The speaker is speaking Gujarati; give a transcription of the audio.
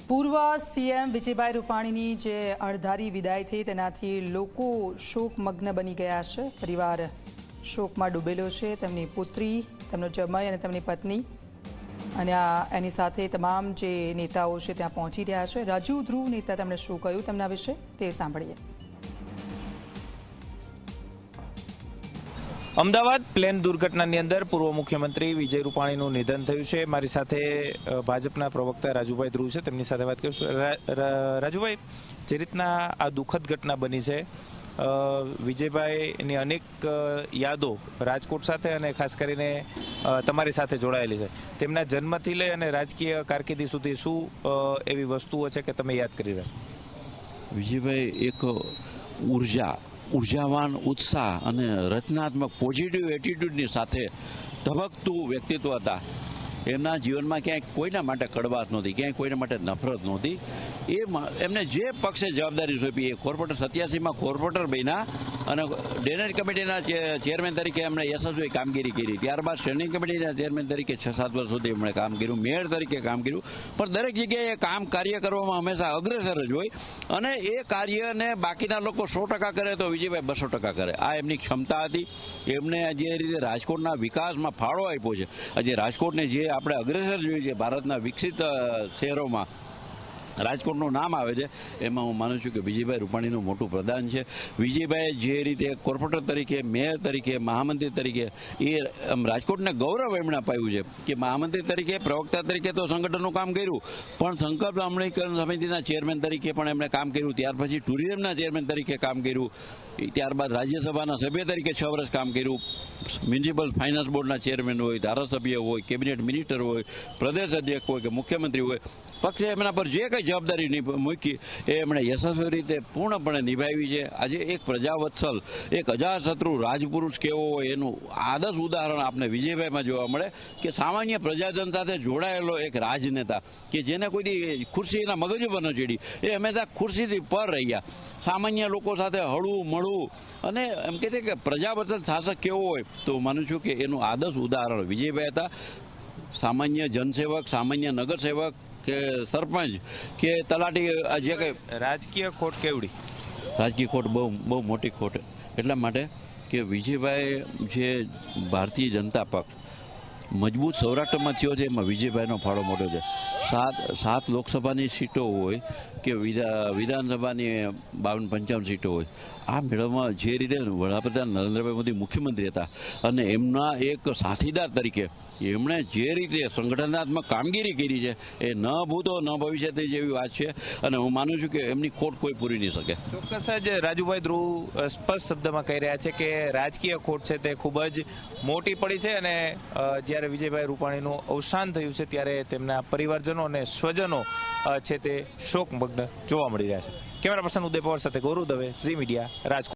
પૂર્વ સીએમ વિજયભાઈ રૂપાણીની જે અણધારી વિદાય થઈ તેનાથી લોકો શોકમગ્ન બની ગયા છે। પરિવાર શોકમાં ડૂબેલો છે। તેમની પુત્રી, તેમનો જમાઈ અને તેમની પત્ની અને એની સાથે તમામ જે નેતાઓ છે ત્યાં પહોંચી રહ્યા છે। રાજુ ધ્રુવ નેતા તેમણે શું કહ્યું તેમના વિશે તે સાંભળીએ। અમદાવાદ પ્લેન દુર્ઘટનાની અંદર પૂર્વ મુખ્યમંત્રી વિજય રૂપાણીનું નિધન થયું છે। મારી સાથે ભાજપના પ્રવક્તા રાજુભાઈ ધ્રુવ છે, તેમની સાથે વાત કરીશું। રાજુભાઈ, જે રીતના આ દુઃખદ ઘટના બની છે, વિજયભાઈની અનેક યાદો રાજકોટ સાથે અને ખાસ કરીને તમારી સાથે જોડાયેલી છે। તેમના જન્મથી લઈ અને રાજકીય કારકિર્દી સુધી શું એવી વસ્તુઓ છે કે તમે યાદ કરી રહ્યા છો? વિજયભાઈ એક ઉર્જાવાન, ઉત્સાહ અને રચનાત્મક પોઝિટિવ એટીટ્યૂડની સાથે ધબકતું વ્યક્તિત્વ હતા। એમના જીવનમાં ક્યાંય કોઈના માટે કડવાશ નહોતી, ક્યાંય કોઈના માટે નફરત નહોતી। એમને જે પક્ષે જવાબદારી સોંપી, એ કોર્પોરેટર 87માં કોર્પોરેટર બન્યા અને ડેનેજ કમિટીના ચેરમેન તરીકે એમણે યશસ્વી કામગીરી કરી। ત્યારબાદ સ્ટેન્ડિંગ કમિટીના ચેરમેન તરીકે 6-7 વર્ષ સુધી એમણે કામ કર્યું, મેયર તરીકે કામ કર્યું, પણ દરેક જગ્યાએ કાર્ય કરવામાં હંમેશા અગ્રેસર જ હોય અને એ કાર્યને બાકીના લોકો 100% કરે તો વિજયભાઈ 200% કરે। આ એમની ક્ષમતા હતી। એમણે જે રીતે રાજકોટના વિકાસમાં ફાળો આપ્યો છે, આજે રાજકોટને જે આપણે અગ્રેસર જોઈએ છે ભારતના વિકસિત શહેરોમાં રાજકોટનું નામ આવે છે, એમાં હું માનું છું કે વિજયભાઈ રૂપાણીનું મોટું પ્રદાન છે। વિજયભાઈ જે રીતે કોર્પોરેટર તરીકે, મેયર તરીકે, મહામંત્રી તરીકે એ રાજકોટને ગૌરવ એમણે અપાયું છે કે મહામંત્રી તરીકે, પ્રવક્તા તરીકે તો સંગઠનનું કામ કર્યું, પણ સંકલ્પ અમલીકરણ સમિતિના ચેરમેન તરીકે પણ એમણે કામ કર્યું। ત્યાર પછી ટુરિઝમના ચેરમેન તરીકે કામ કર્યું, ત્યારબાદ રાજ્યસભાના સભ્ય તરીકે 6 વર્ષ કામ કર્યું। મ્યુનિસિપલ ફાઇનાન્સ બોર્ડના ચેરમેન હોય, ધારાસભ્ય હોય, કેબિનેટ મિનિસ્ટર હોય, પ્રદેશ અધ્યક્ષ હોય કે મુખ્યમંત્રી હોય, પક્ષે એમના પર જે કંઈ જવાબદારી મૂકી એ એમણે યશસ્વી રીતે પૂર્ણપણે નિભાવી છે। આજે એક પ્રજાવત્સલ, એક અજાતશત્રુ રાજપુરુષ કેવો હોય એનું આદર્શ ઉદાહરણ આપણે વિજયભાઈમાં જોવા મળે કે સામાન્ય પ્રજાજન સાથે જોડાયેલો એક રાજનેતા કે જેને કોઈ ખુરશી એના મગજ પર ન ચડી, એ હંમેશા ખુરશીથી પર રહ્યા, સામાન્ય લોકો સાથે હળવું મળવું અને એમ કહે છે કે પ્રજાવત્સલ શાસક કેવો હોય તો માનું છું કે એનું આદર્શ ઉદાહરણ વિજયભાઈ હતા। સામાન્ય જનસેવક, સામાન્ય નગરસેવક કે સરપંચ કે તલાટી, જે કંઈ રાજકીય ખોટ કેવડી? રાજકીય ખોટ બહુ મોટી ખોટ એટલા માટે કે વિજયભાઈ જે ભારતીય જનતા પક્ષ મજબૂત સૌરાષ્ટ્રમાં થયો છે, એમાં વિજયભાઈનો ફાળો મોટો છે। 7 લોકસભાની સીટો હોય કે વિધાનસભાની 52-55 સીટો હોય, આ મેળવવામાં જે રીતે વડાપ્રધાન નરેન્દ્રભાઈ મોદી મુખ્યમંત્રી હતા અને એમના એક સાથીદાર તરીકે એમણે જે રીતે સંગઠનાત્મક કામગીરી કરી છે, એ ન ભૂતો ન ભવિષ્યથી જેવી વાત છે અને હું માનું છું કે એમની ખોટ કોઈ પૂરી નહીં શકે। ચોક્કસ જ રાજુભાઈ ધ્રુવ સ્પષ્ટ શબ્દમાં કહી રહ્યા છે કે રાજકીય ખોટ છે તે ખૂબ જ મોટી પડી છે અને જ્યારે વિજયભાઈ રૂપાણીનું અવસાન થયું છે ત્યારે તેમના પરિવારજનો અને સ્વજનો છે તે શોકમગ્ન જોવા મળી રહ્યા છે। કેમેરા પર્સન ઉદય પવાર સાથે ગૌરવ દવે, ઝી મીડિયા, રાજકોટ।